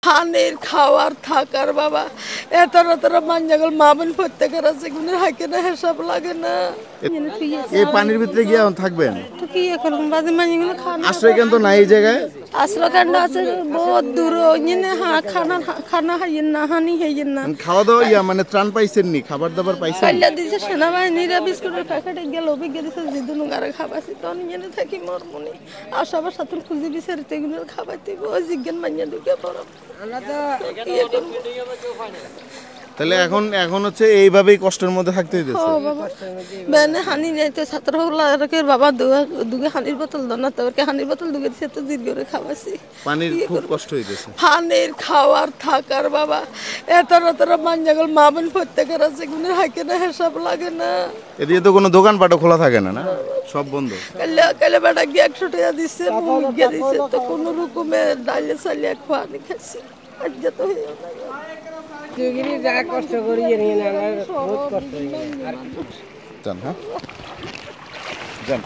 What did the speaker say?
পানির খাওয়ার থাকার বাবা এত মাঞ্জাগল মা বোন প্রত্যেকের আছে কিন্তু হাইকে না হিসাব লাগে না। এই পানির ভিতরে গিয়ে থাকবেন? তো কি এখন বাজে মাঞ্জাগুলো খানা আশ্রয় কেন্দ্র নাই এই জায়গায়? আশ্রয় কেন্দ্র আছে বহুত দূর খানা হাইয়েন না হানি হাইয়েন না। খাওয়া দাওয়া মানে ত্রাণ পাইছেন নি? খাবার দাবার পাইছেন? পাইলা দিছে সেনাবাহিনীরা বিস্কুটের প্যাকেটে গেল অভিজ্ঞ দিছে যেদিন গারে খাবাসি তখন এনে থাকি মরমনি আর সবার সাথে খুঁজে বিচারিতে এগুলো খাবাইতে জিজ্ঞান মাইয়া ঢুকে পড়ো। তাহলে এখন হচ্ছে এইভাবেই কষ্টের মধ্যে থাকতে হইতেছে। বেনে হানি নেতে ছাত্রগুলাকে বাবা দুগে হানির বোতল দাও না তোরকে হানির বোতল দুগে দিছে তো জিদ করে খাওয়াছি। পানির খুব কষ্ট হইতেছে। পানির খাওয়ার থাকার বাবা এত মাঞ্জাগল মা বোন প্রত্যেকের আছে কিন্তু হাইকে না হিসাব লাগে না। এদিকে তো কোনো দোকানপাটও খোলা থাকে না, না সব বন্ধ। কালে বেটা গিয়ে 100 টাকা দিচ্ছে মুরগি দিচ্ছে তো কোনো রকমে ডাইলে চালিয়ে খাওয়ানি খাচ্ছি আজ তো হইও না যা কষ্ট করি বহুত কষ্ট জান, হ্যাঁ জান।